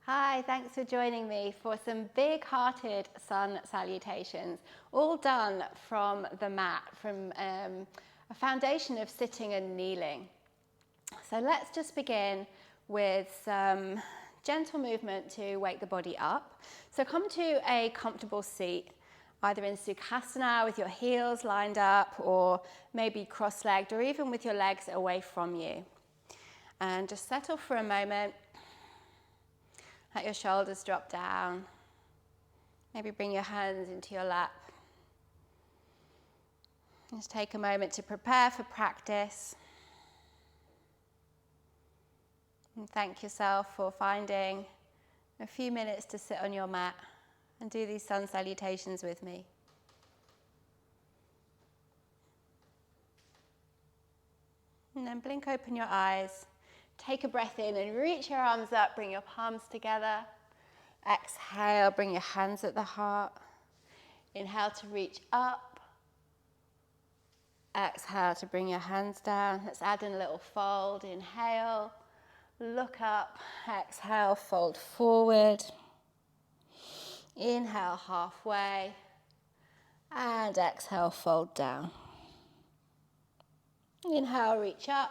Hi, thanks for joining me for some big-hearted sun salutations, all done from the mat, from a foundation of sitting and kneeling. So let's just begin with some gentle movement to wake the body up. So come to a comfortable seat, either in Sukhasana with your heels lined up, or maybe cross-legged, or even with your legs away from you. And just settle for a moment. Let your shoulders drop down. Maybe bring your hands into your lap. Just take a moment to prepare for practice. And thank yourself for finding a few minutes to sit on your mat and do these sun salutations with me. And then blink open your eyes. Take a breath in and reach your arms up, bring your palms together. Exhale, bring your hands at the heart. Inhale to reach up. Exhale to bring your hands down. Let's add in a little fold. Inhale, look up. Exhale, fold forward. Inhale, halfway. And exhale, fold down. Inhale, reach up.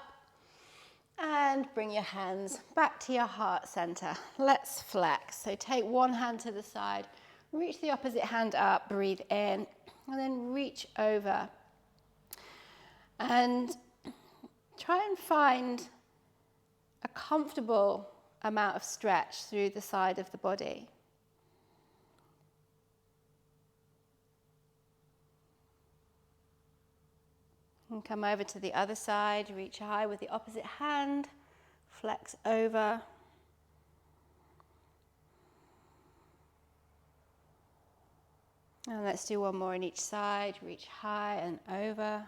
And bring your hands back to your heart center. Let's flex. So take one hand to the side, reach the opposite hand up, breathe in, and then reach over. And try and find a comfortable amount of stretch through the side of the body. And come over to the other side, reach high with the opposite hand, flex over. And let's do one more on each side, reach high and over.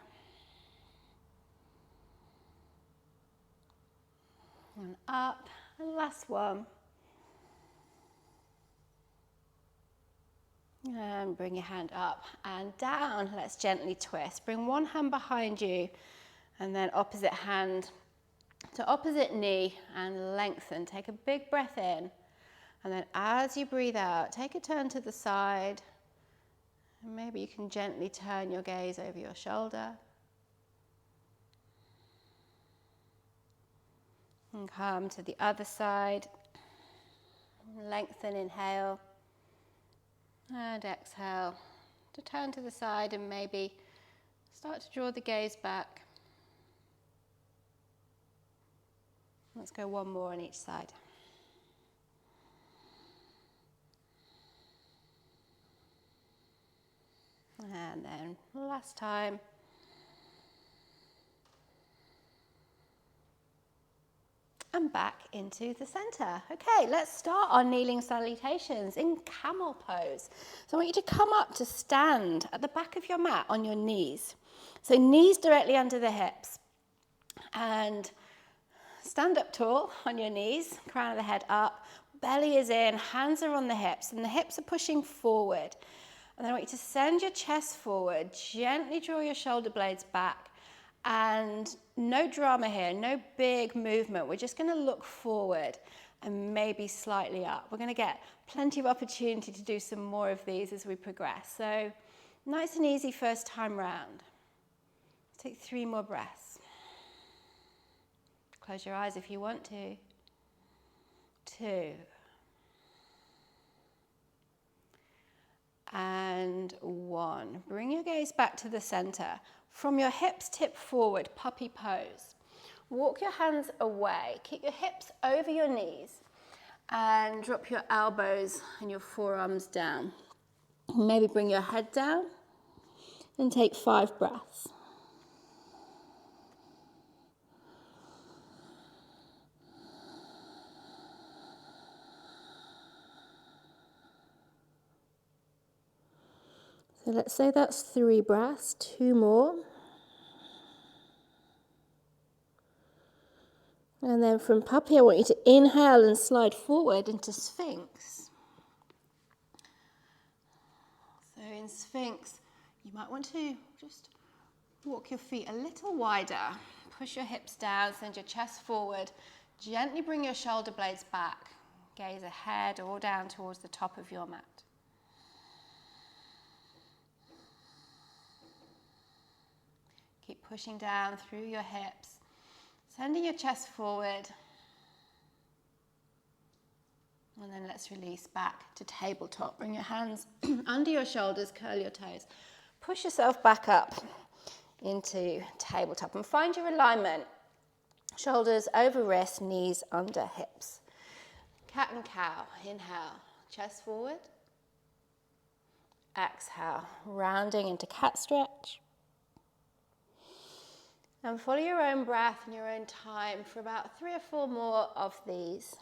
And up, and last one. And bring your hand up and down. Let's gently twist. Bring one hand behind you and then opposite hand to opposite knee and lengthen. Take a big breath in. And then as you breathe out, take a turn to the side. And maybe you can gently turn your gaze over your shoulder. And come to the other side. Lengthen, inhale. And exhale to turn to the side and maybe start to draw the gaze back. Let's go one more on each side. And then last time. And back into the center. Okay, let's start our kneeling salutations in camel pose. So I want you to come up to stand at the back of your mat on your knees. So knees directly under the hips. And stand up tall on your knees, crown of the head up, belly is in, hands are on the hips, and the hips are pushing forward. And then I want you to send your chest forward, gently draw your shoulder blades back. And no drama here, no big movement. We're just going to look forward and maybe slightly up. We're going to get plenty of opportunity to do some more of these as we progress. So nice and easy first time round. Take 3 more breaths. Close your eyes if you want to. 2. And 1. Bring your gaze back to the center. From your hips tip forward, puppy pose. Walk your hands away. Keep your hips over your knees and drop your elbows and your forearms down. Maybe bring your head down and take 5 breaths. So let's say that's 3 breaths, 2 more. And then from puppy, I want you to inhale and slide forward into Sphinx. So in Sphinx, you might want to just walk your feet a little wider. Push your hips down, send your chest forward. Gently bring your shoulder blades back. Gaze ahead or down towards the top of your mat. Keep pushing down through your hips, sending your chest forward. And then let's release back to tabletop. Bring your hands under your shoulders, curl your toes. Push yourself back up into tabletop and find your alignment. Shoulders over wrists, knees under hips. Cat and cow. Inhale, chest forward. Exhale, rounding into cat stretch. And follow your own breath and your own time for about 3 or 4 more of these.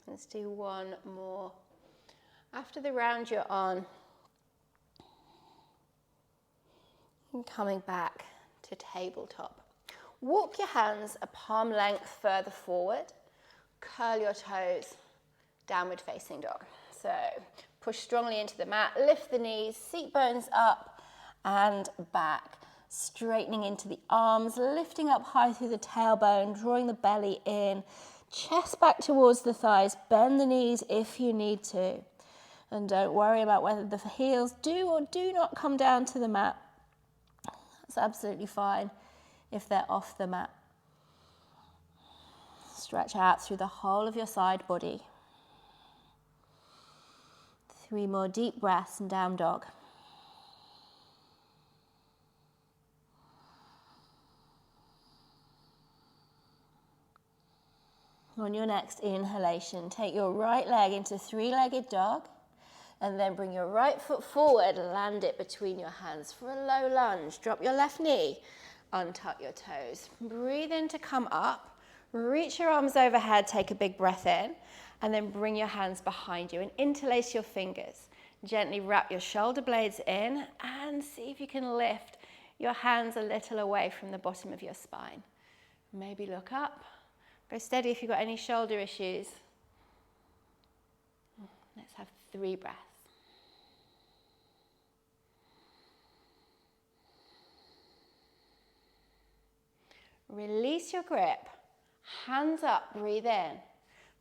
Let's do one more. After the round you're on, and coming back to tabletop. Walk your hands a palm length further forward. Curl your toes, downward facing dog. So push strongly into the mat, lift the knees, seat bones up and back. Straightening into the arms, lifting up high through the tailbone, drawing the belly in. Chest back towards the thighs, bend the knees if you need to. And don't worry about whether the heels do or do not come down to the mat. That's absolutely fine if they're off the mat. Stretch out through the whole of your side body. 3 more deep breaths and down dog. On your next inhalation, take your right leg into 3-legged dog and then bring your right foot forward, land it between your hands for a low lunge. Drop your left knee, untuck your toes. Breathe in to come up. Reach your arms overhead, take a big breath in, and then bring your hands behind you and interlace your fingers. Gently wrap your shoulder blades in and see if you can lift your hands a little away from the bottom of your spine. Maybe look up. Go steady if you've got any shoulder issues. Let's have 3 breaths. Release your grip. Hands up, breathe in.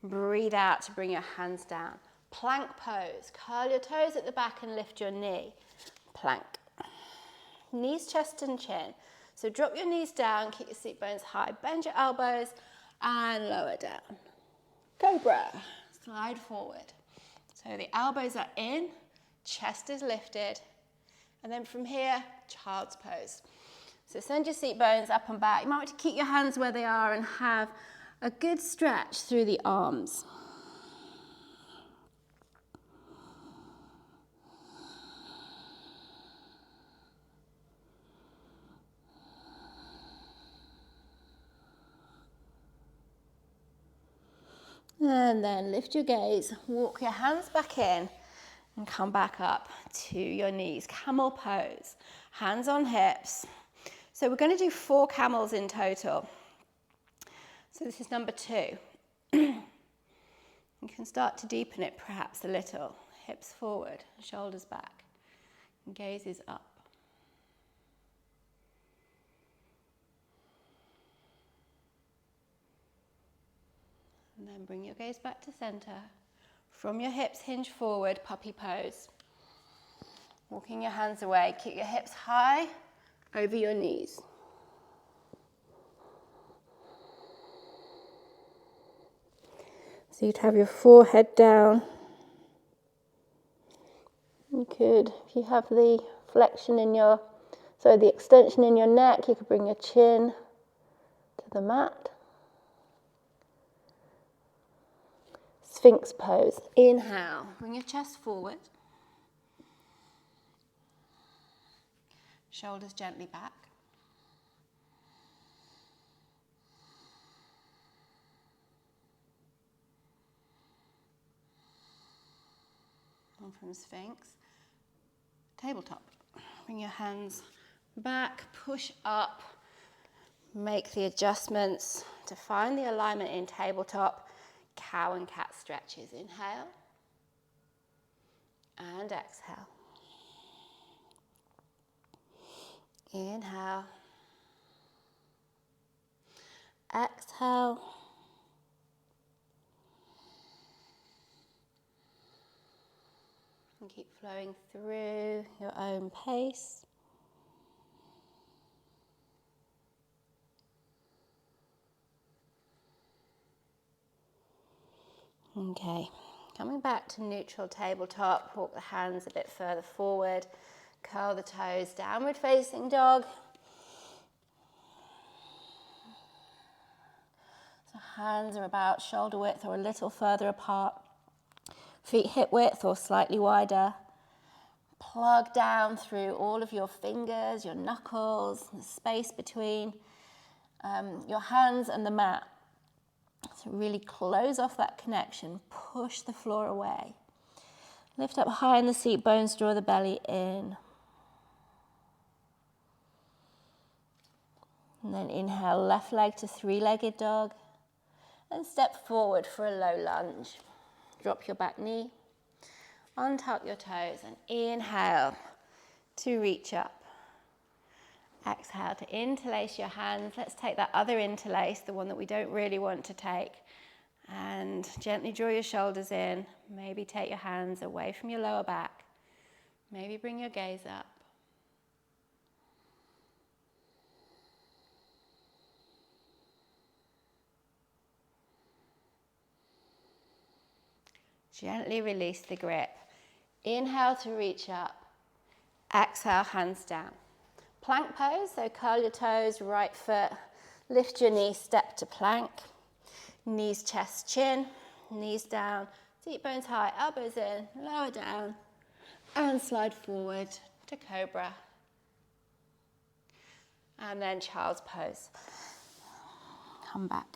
Breathe out to bring your hands down. Plank pose. Curl your toes at the back and lift your knee. Plank. Knees, chest and chin. So drop your knees down, keep your seat bones high. Bend your elbows and lower down. Cobra. Slide forward. So the elbows are in, chest is lifted. And then from here, child's pose. So send your seat bones up and back. You might want to keep your hands where they are and have a good stretch through the arms. And then lift your gaze, walk your hands back in and come back up to your knees. Camel pose, hands on hips. So we're going to do 4 camels in total. So this is number 2. You can start to deepen it perhaps a little. Hips forward, shoulders back, and gaze is up. And then bring your gaze back to center. From your hips, hinge forward, puppy pose. Walking your hands away, keep your hips high over your knees. So you'd have your forehead down. You could, if you have the flexion in your, so the extension in your neck, you could bring your chin to the mat. Sphinx pose. Inhale, bring your chest forward. Shoulders gently back. And from Sphinx, tabletop. Bring your hands back, push up, make the adjustments to find the alignment in tabletop. Cow and cat stretches. Inhale and exhale. Inhale. Exhale. And keep flowing through your own pace. Okay, coming back to neutral tabletop, walk the hands a bit further forward, curl the toes, downward facing dog. So hands are about shoulder width or a little further apart, feet hip width or slightly wider. Plug down through all of your fingers, your knuckles, the space between your hands and the mat. So really close off that connection, push the floor away. Lift up high in the seat bones, draw the belly in. And then inhale, left leg to three-legged dog. And step forward for a low lunge. Drop your back knee, untuck your toes, and inhale to reach up. Exhale to interlace your hands. Let's take that other interlace, the one that we don't really want to take, and gently draw your shoulders in. Maybe take your hands away from your lower back. Maybe bring your gaze up. Gently release the grip. Inhale to reach up. Exhale, hands down. Plank pose, so curl your toes, right foot, lift your knee, step to plank. Knees, chest, chin, knees down, seat bones high, elbows in, lower down, and slide forward to Cobra. And then child's pose. Come back.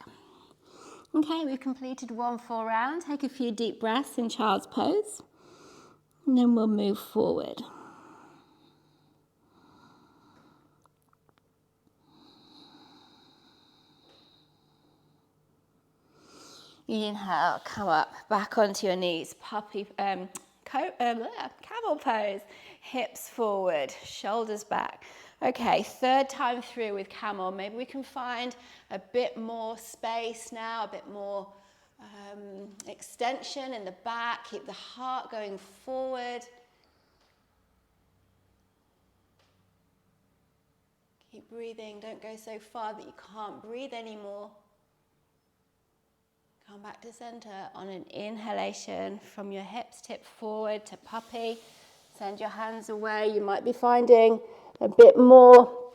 Okay, we've completed one full round. Take a few deep breaths in child's pose, and then we'll move forward. Inhale, come up, back onto your knees, camel pose, hips forward, shoulders back. Okay, third time through with camel. Maybe we can find a bit more space now, a bit more extension in the back. Keep the heart going forward. Keep breathing. Don't go so far that you can't breathe anymore. Come back to center on an inhalation from your hips, tip forward to puppy. Send your hands away. You might be finding a bit more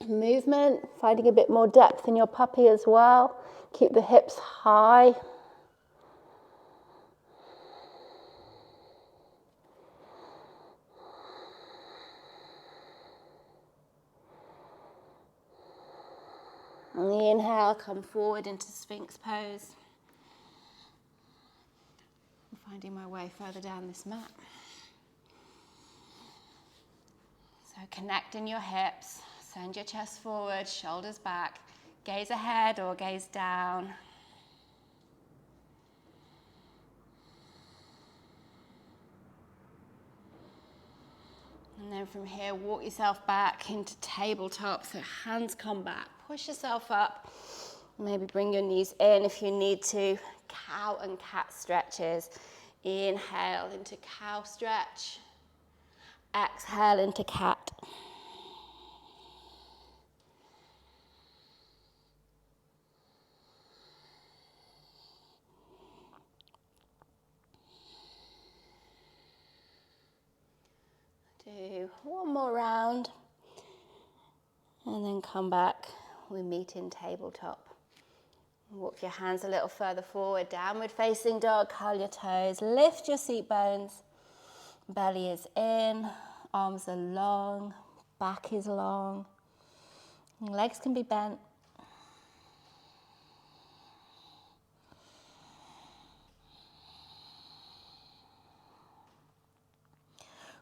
movement, finding a bit more depth in your puppy as well. Keep the hips high. On the inhale, come forward into Sphinx pose. I'm finding my way further down this mat. So connect in your hips, send your chest forward, shoulders back, gaze ahead or gaze down. And then from here, walk yourself back into tabletop, so hands come back. Push yourself up, maybe bring your knees in if you need to. Cow and cat stretches. Inhale into cow stretch. Exhale into cat. Do one more round. And then come back. We meet in tabletop. Walk your hands a little further forward. Downward facing dog. Curl your toes. Lift your seat bones. Belly is in. Arms are long. Back is long. Legs can be bent.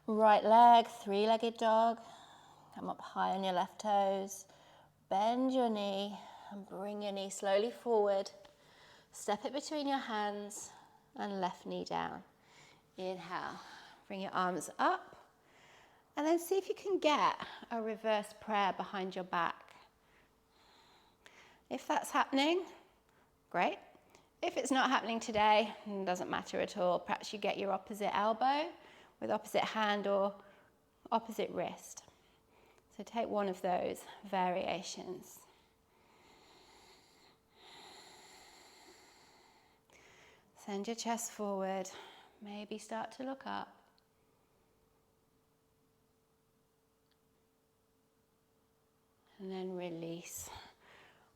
Right leg, three-legged dog. Come up high on your left toes. Bend your knee and bring your knee slowly forward. Step it between your hands and left knee down. Inhale, bring your arms up and And then see if you can get a reverse prayer behind your back. If that's happening, great. If it's not happening today, it doesn't matter at all. Perhaps you get your opposite elbow with opposite hand or opposite wrist. So take one of those variations. Send your chest forward. Maybe start to look up. And then release.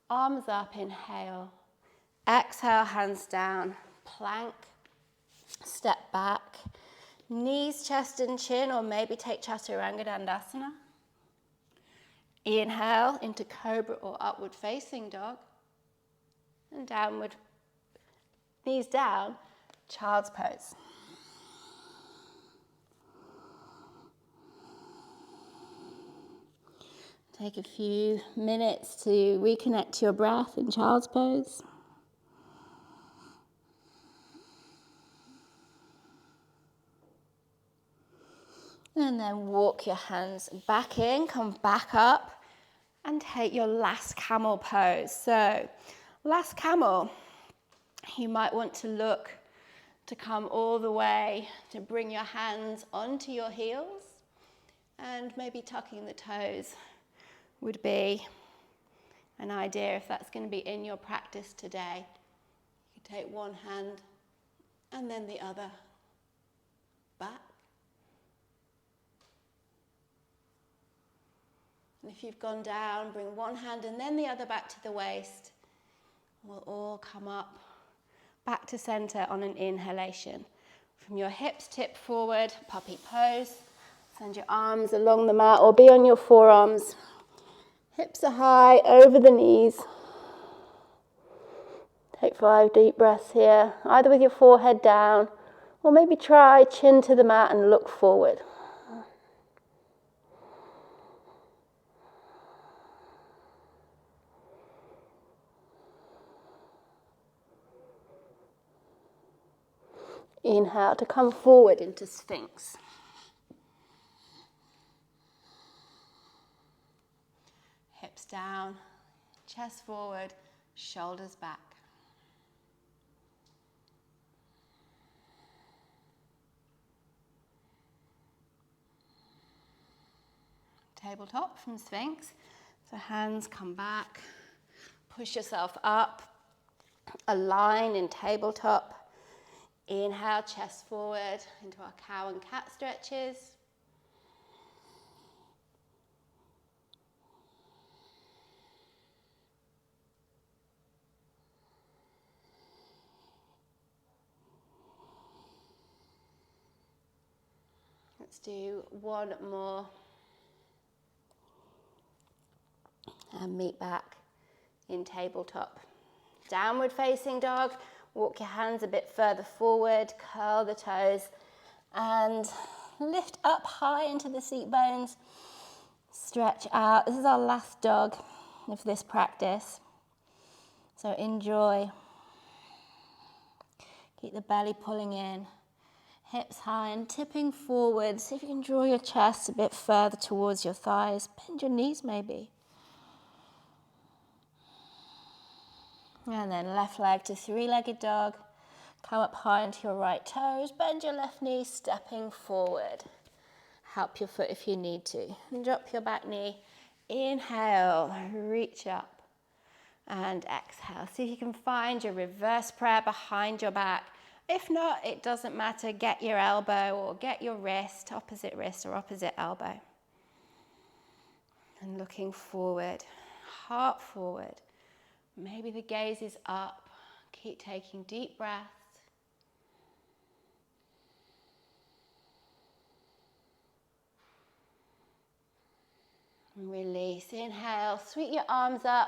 Arms up, inhale. Exhale, hands down. Plank. Step back. Knees, chest and chin, or maybe take Chaturanga Dandasana. Inhale into Cobra or upward facing dog. And downward, knees down, child's pose. Take a few minutes to reconnect to your breath in child's pose. And then walk your hands back in, come back up, and take your last camel pose. So, last camel, you might want to look to come all the way, to bring your hands onto your heels, and maybe tucking the toes would be an idea if that's going to be in your practice today. You can take one hand and then the other back. And if you've gone down, bring one hand and then the other back to the waist. We'll all come up back to center on an inhalation. From your hips, tip forward, puppy pose. Send your arms along the mat or be on your forearms. Hips are high, over the knees. Take 5 deep breaths here, either with your forehead down, or maybe try chin to the mat and look forward. Inhale to come forward into Sphinx. Hips down, chest forward, shoulders back. Tabletop from Sphinx. So hands come back, push yourself up, align in tabletop. Inhale, chest forward into our cow and cat stretches. Let's do one more. And meet back in tabletop. Downward facing dog. Walk your hands a bit further forward, curl the toes, and lift up high into the seat bones. Stretch out. This is our last dog of this practice. So enjoy. Keep the belly pulling in. Hips high and tipping forward. See if you can draw your chest a bit further towards your thighs. Bend your knees maybe. And then left leg to three-legged dog. Come up high into your right toes. Bend your left knee, stepping forward. Help your foot if you need to. And drop your back knee. Inhale, reach up. And exhale. See if you can find your reverse prayer behind your back. If not, it doesn't matter. Get your elbow or get your wrist, opposite wrist or opposite elbow. And looking forward, heart forward. Maybe the gaze is up. Keep taking deep breaths. And release. Inhale, sweep your arms up.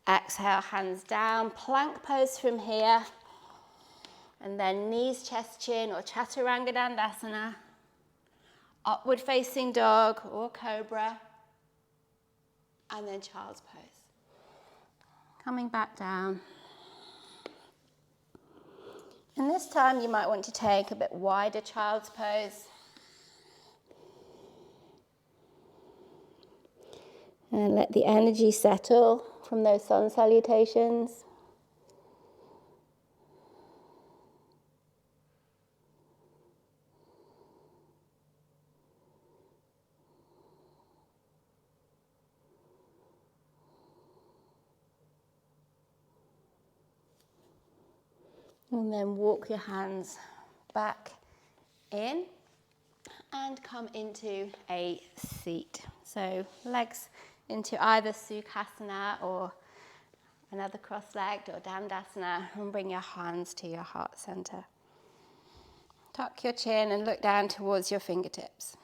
Exhale, hands down. Plank pose from here. And then knees, chest, chin or Chaturanga Dandasana. Upward facing dog or cobra. And then child's pose. Coming back down. And this time you might want to take a bit wider child's pose. And let the energy settle from those sun salutations. And then walk your hands back in and come into a seat. So legs into either Sukhasana or another cross-legged or Dandasana, and bring your hands to your heart center. Tuck your chin and look down towards your fingertips.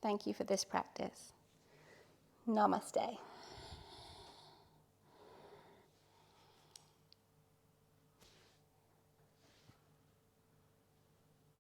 Thank you for this practice. Namaste.